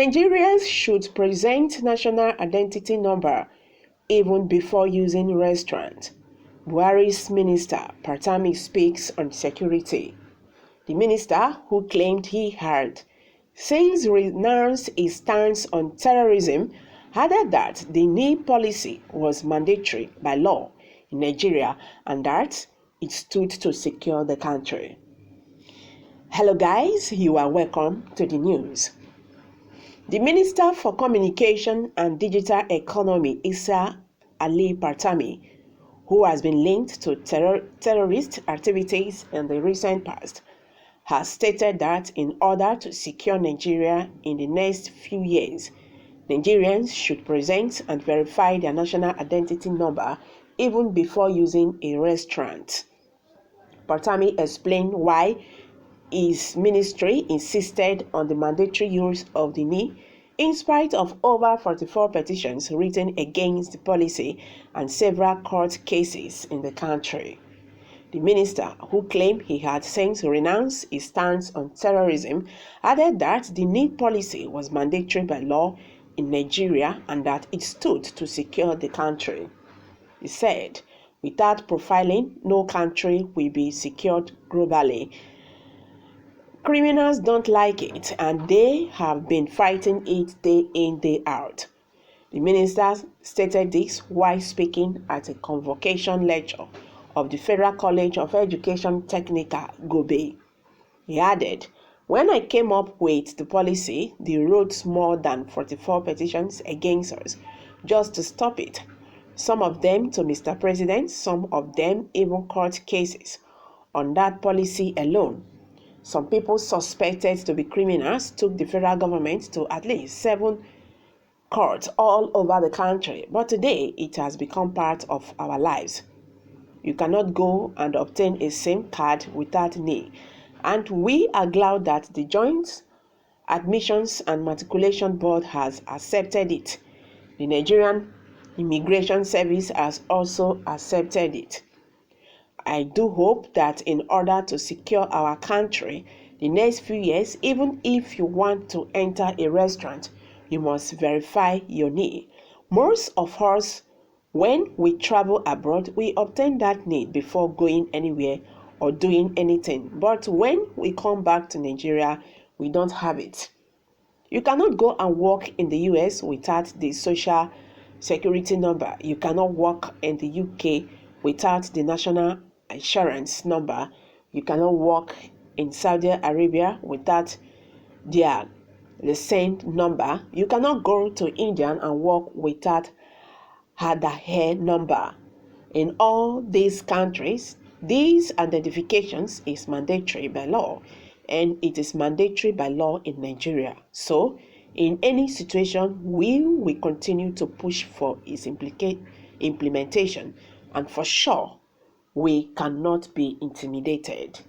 Nigerians should present national identity number even before using restaurant. Buhari's minister Pantami speaks on security. The minister, who claimed he had since renounced his stance on terrorism, added that the NI policy was mandatory by law in Nigeria and that it stood to secure the country. Hello guys, you are welcome to the news. The Minister for Communication and Digital Economy, Issa Ali Pantami, who has been linked to terrorist activities in the recent past, has stated that in order to secure Nigeria in the next few years, Nigerians should present and verify their national identity number even before using a restaurant. Pantami explained why his ministry insisted on the mandatory use of the NI in spite of over 44 petitions written against the policy and several court cases in the country. The minister, who claimed he had since renounced his stance on terrorism, added that the NI policy was mandatory by law in Nigeria and that it stood to secure the country. He said, "Without profiling, no country will be secured globally. Criminals don't like it, and they have been fighting it day in, day out." The minister stated this while speaking at a convocation lecture of the Federal College of Education Technical, Gobe. He added, "When I came up with the policy, they wrote more than 44 petitions against us just to stop it. Some of them to Mr. President, some of them even court cases on that policy alone. Some people suspected to be criminals took the federal government to at least 7 courts all over the country, but today it has become part of our lives. You cannot go and obtain a SIM card without NI, and we are glad that the Joint Admissions and Matriculation Board has accepted it. The Nigerian Immigration Service has also accepted it. I do hope that in order to secure our country the next few years, even if you want to enter a restaurant, you must verify your NI. Most of us, when we travel abroad, we obtain that NI before going anywhere or doing anything. But when we come back to Nigeria, we don't have it. You cannot go and work in the US without the social security number. You cannot work in the UK without the national insurance number. You cannot work in Saudi Arabia without their license number. You cannot go to India and work without Aadhaar number. In all these countries, these identifications is mandatory by law, and it is mandatory by law in Nigeria. So, in any situation, we will continue to push for its implementation, and for sure, we cannot be intimidated,"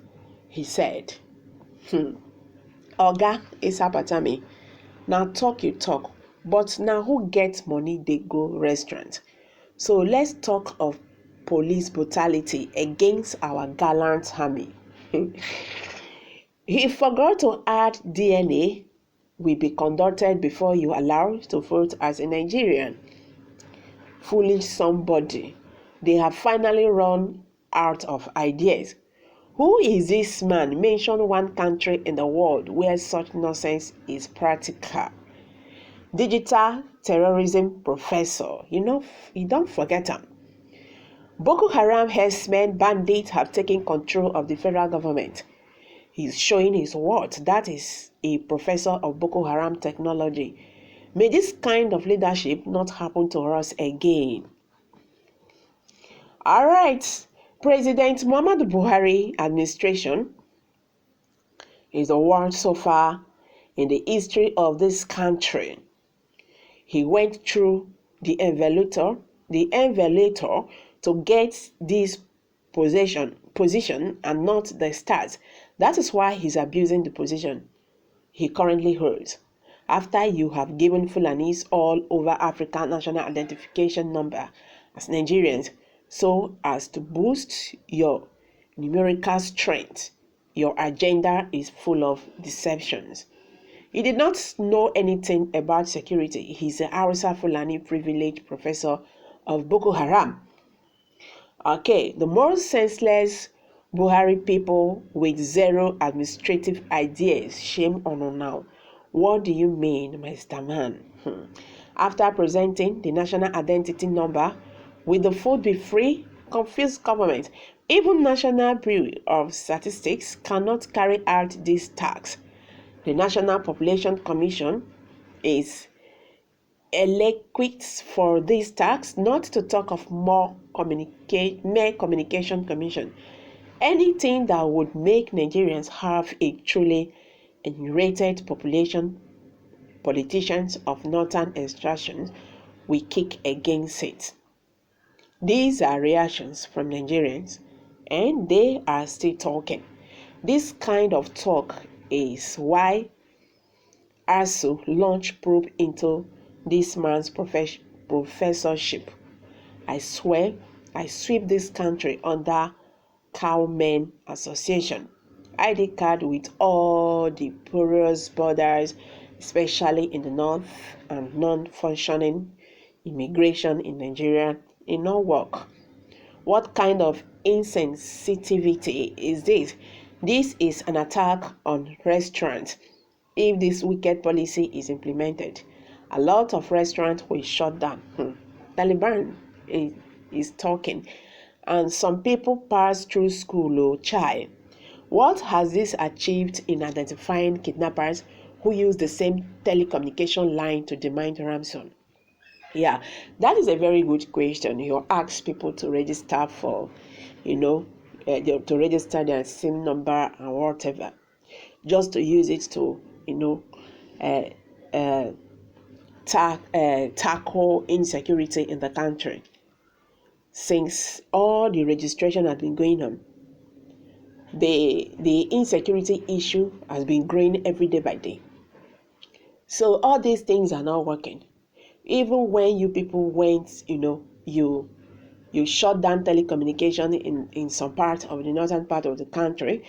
he said. Oga Issa Pantami, now talk you talk, but now who gets money they go restaurant? So let's talk of police brutality against our gallant army. He forgot to add DNA will be conducted before you are allowed to vote as a Nigerian. Foolish somebody. They have finally run out of ideas. Who is this man? Mention one country in the world where such nonsense is practical. Digital terrorism professor. You don't forget him. Boko Haram herdsmen bandits have taken control of the federal government. He's showing his worth. That is a professor of Boko Haram technology. May this kind of leadership not happen to us again. All right. President Muhammadu Buhari administration is the worst so far in the history of this country. He went through the envelope to get this position and not the stars. That is why he's abusing the position he currently holds. After you have given Fulanis all over Africa national identification number as Nigerians, so as to boost your numerical strength, your agenda is full of deceptions. He did not know anything about security. He's a Hausa Fulani privileged professor of Boko Haram. Okay, the most senseless Buhari people with zero administrative ideas. Shame on you now. What do you mean, Mr. Man? After presenting the national identity number, will the food be free? Confused government. Even National Bureau of Statistics cannot carry out this task. The National Population Commission is ill-equipped for this task, not to talk of mere communication commission. Anything that would make Nigerians have a truly enraged population, politicians of northern extraction will kick against it. These are reactions from Nigerians, and they are still talking. This kind of talk is why ASU launched probe into this man's professorship. I swear, I sweep this country under Cowmen Association. ID card with all the porous borders, especially in the north, and non-functioning immigration in Nigeria, in no work. What kind of insensitivity is this? This is an attack on restaurants. If this wicked policy is implemented, a lot of restaurants will shut down. Taliban is talking. And some people pass through school, child. What has this achieved in identifying kidnappers who use the same telecommunication line to demand ransom? Yeah, that is a very good question. You ask people to register for, to register their SIM number and whatever, just to use it to, tackle insecurity in the country. Since all the registration has been going on, the insecurity issue has been growing every day by day. So all these things are not working. Even when you people went, you shut down telecommunication in some part of the northern part of the country,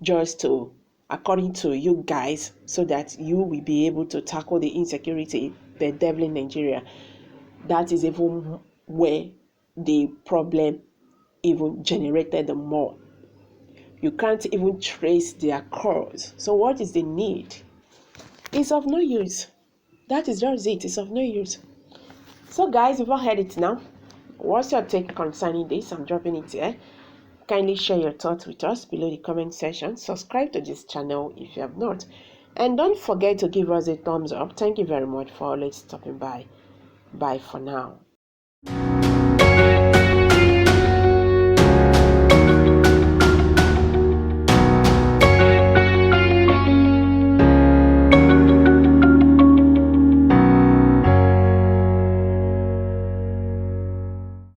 just to, according to you guys, so that you will be able to tackle the insecurity, the devil in Nigeria. That is even where the problem even generated the more. You can't even trace their cause. So what is the need? It's of no use. That is just it. It's of no use. So guys, you've all heard it now. What's your take concerning this? I'm dropping it here. Kindly share your thoughts with us below the comment section. Subscribe to this channel if you have not. And don't forget to give us a thumbs up. Thank you very much for always stopping by. Bye for now.